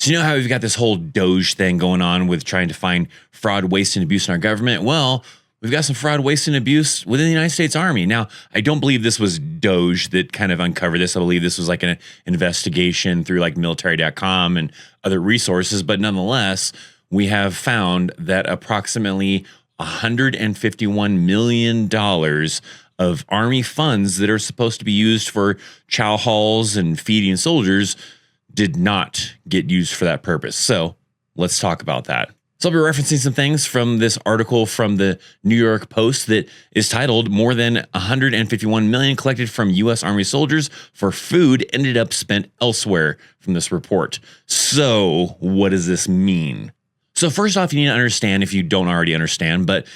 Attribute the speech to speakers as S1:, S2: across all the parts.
S1: So you know how we've got this whole Doge thing going on with trying to find fraud, waste, and abuse in our government? Well, we've got some fraud, waste, and abuse within the United States Army. Now, I don't believe this was Doge that kind of uncovered this. I believe this was like an investigation through like military.com and other resources. But nonetheless, we have found that approximately $151 million of Army funds that are supposed to be used for chow halls and feeding soldiers did not get used for that purpose. So let's talk about that. So I'll be referencing some things from this article from the New York Post that is titled "More than 151 million collected from U.S. Army soldiers for food ended up spent elsewhere" from this report. So what does this mean? So first off, you need to understand, if you don't already understand, but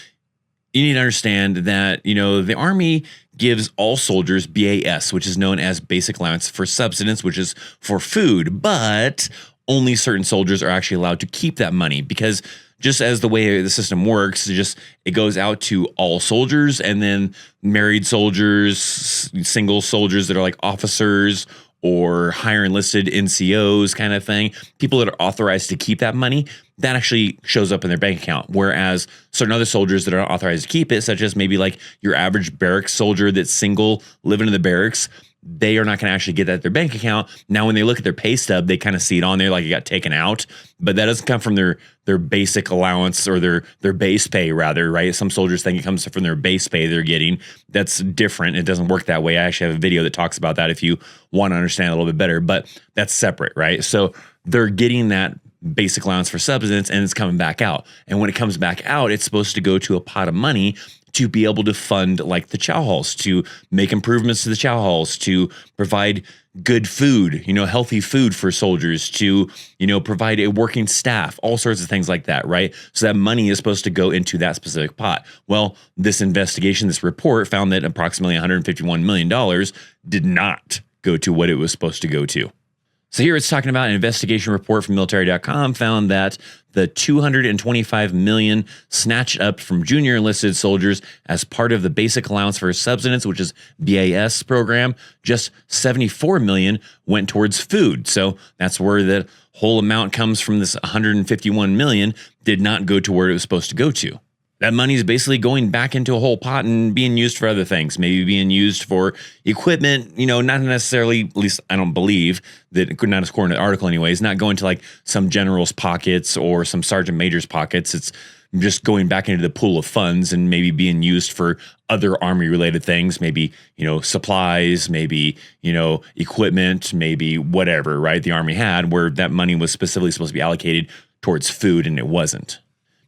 S1: you need to understand that, the Army gives all soldiers BAS, which is known as Basic Allowance for Subsistence, which is for food, but only certain soldiers are actually allowed to keep that money, because just as the way the system works, it goes out to all soldiers, and then married soldiers, single soldiers that are like officers or higher enlisted NCOs kind of thing, people that are authorized to keep that money, that actually shows up in their bank account. Whereas certain other soldiers that are not authorized to keep it, such as maybe like your average barracks soldier that's single living in the barracks, they are not going to actually get that at their bank account. Now, when they look at their pay stub, they kind of see it on there like it got taken out, but that doesn't come from their basic allowance or their base pay, rather, right? Some soldiers think it comes from their base pay they're getting. That's different. It doesn't work that way. I actually have a video that talks about that if you want to understand a little bit better, but that's separate, right? So they're getting that basic allowance for subsistence and it's coming back out. And when it comes back out, it's supposed to go to a pot of money to be able to fund like the chow halls, to make improvements to the chow halls, to provide good food, healthy food for soldiers, to, provide a working staff, all sorts of things like that, right? So that money is supposed to go into that specific pot. Well, this investigation, this report found that approximately $151 million did not go to what it was supposed to go to. So here it's talking about an investigation report from military.com found that the $225 million snatched up from junior enlisted soldiers as part of the Basic Allowance for Subsistence, which is BAS program, just $74 million went towards food. So that's where the whole amount comes from. This $151 million did not go to where it was supposed to go to. That money is basically going back into a whole pot and being used for other things, maybe being used for equipment, not necessarily, at least I don't believe that, not according to the article anyways, not going to like some general's pockets or some sergeant major's pockets. It's just going back into the pool of funds and maybe being used for other Army related things, maybe, supplies, maybe, equipment, maybe whatever, right? The Army had, where that money was specifically supposed to be allocated towards food and it wasn't.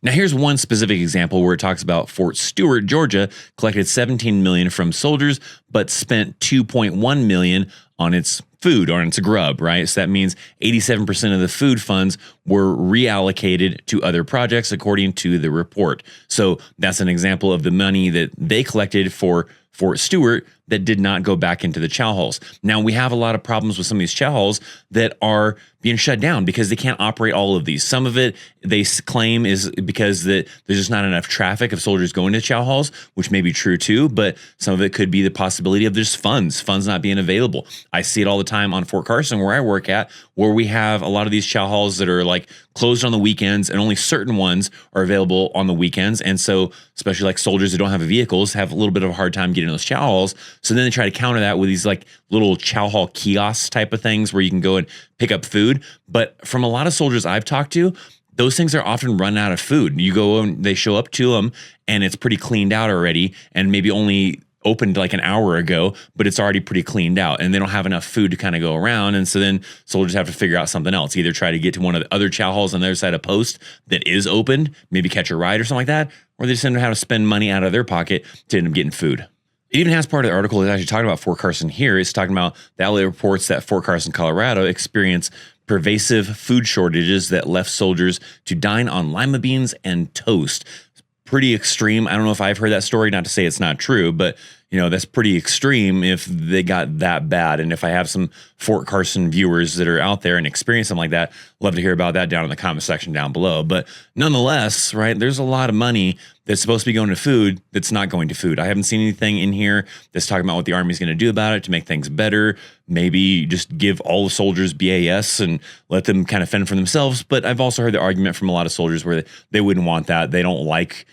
S1: Now, here's one specific example where it talks about Fort Stewart, Georgia, collected $17 million from soldiers, but spent $2.1 million on its food or on its grub, right? So that means 87% of the food funds were reallocated to other projects, according to the report. So that's an example of the money that they collected for Fort Stewart that did not go back into the chow halls. Now, we have a lot of problems with some of these chow halls that are being shut down because they can't operate all of these. Some of it they claim is because there's just not enough traffic of soldiers going to chow halls, which may be true too, but some of it could be the possibility of just funds not being available. I see it all the time on Fort Carson, where I work at, where we have a lot of these chow halls that are like closed on the weekends and only certain ones are available on the weekends. And so especially like soldiers who don't have vehicles have a little bit of a hard time getting those chow halls. So then they try to counter that with these like little chow hall kiosks type of things where you can go and pick up food. But from a lot of soldiers I've talked to, those things are often run out of food. You go and they show up to them and it's pretty cleaned out already and maybe only opened like an hour ago, but it's already pretty cleaned out and they don't have enough food to kind of go around. And so then soldiers have to figure out something else, either try to get to one of the other chow halls on the other side of post that is open, maybe catch a ride or something like that, or they just end up having to spend money out of their pocket to end up getting food. It even has part of the article that's actually talking about Fort Carson here. It's talking about the outlet reports that Fort Carson, Colorado experienced pervasive food shortages that left soldiers to dine on lima beans and toast. Pretty extreme. I don't know if I've heard that story, not to say it's not true, but that's pretty extreme if they got that bad. And if I have some Fort Carson viewers that are out there and experience something like that, love to hear about that down in the comment section down below. But nonetheless, right, there's a lot of money that's supposed to be going to food that's not going to food. I haven't seen anything in here that's talking about what the Army's going to do about it to make things better. Maybe just give all the soldiers BAS and let them kind of fend for themselves. But I've also heard the argument from a lot of soldiers where they wouldn't want that. They don't like,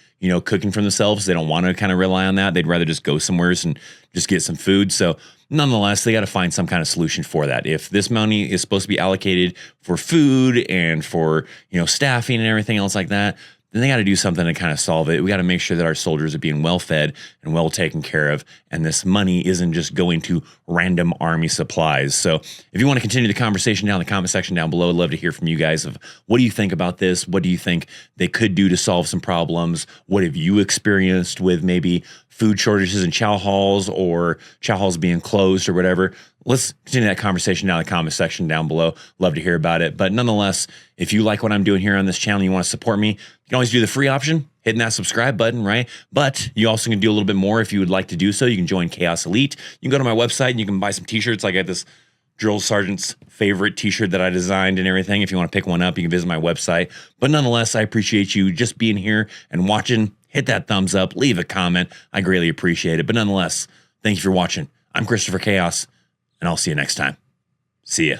S1: cooking for themselves. They don't want to kind of rely on that. They'd rather just go somewhere and just get some food. So nonetheless, they got to find some kind of solution for that. If this money is supposed to be allocated for food and for, staffing and everything else like that, then they got to do something to kind of solve it. We got to make sure that our soldiers are being well fed and well taken care of. And this money isn't just going to random Army supplies. So if you want to continue the conversation down in the comment section down below, I'd love to hear from you guys of what do you think about this? What do you think they could do to solve some problems? What have you experienced with maybe food shortages in chow halls or chow halls being closed or whatever? Let's continue that conversation down in the comment section down below. Love to hear about it. But nonetheless, if you like what I'm doing here on this channel, and you want to support me, you can always do the free option, hitting that subscribe button, right? But you also can do a little bit more if you would like to do so. You can join Chaos Elite. You can go to my website and you can buy some t-shirts. I got this drill sergeant's favorite t-shirt that I designed and everything. If you want to pick one up, you can visit my website. But nonetheless, I appreciate you just being here and watching. Hit that thumbs up, leave a comment. I greatly appreciate it. But nonetheless, thank you for watching. I'm Christopher Chaos, and I'll see you next time. See ya.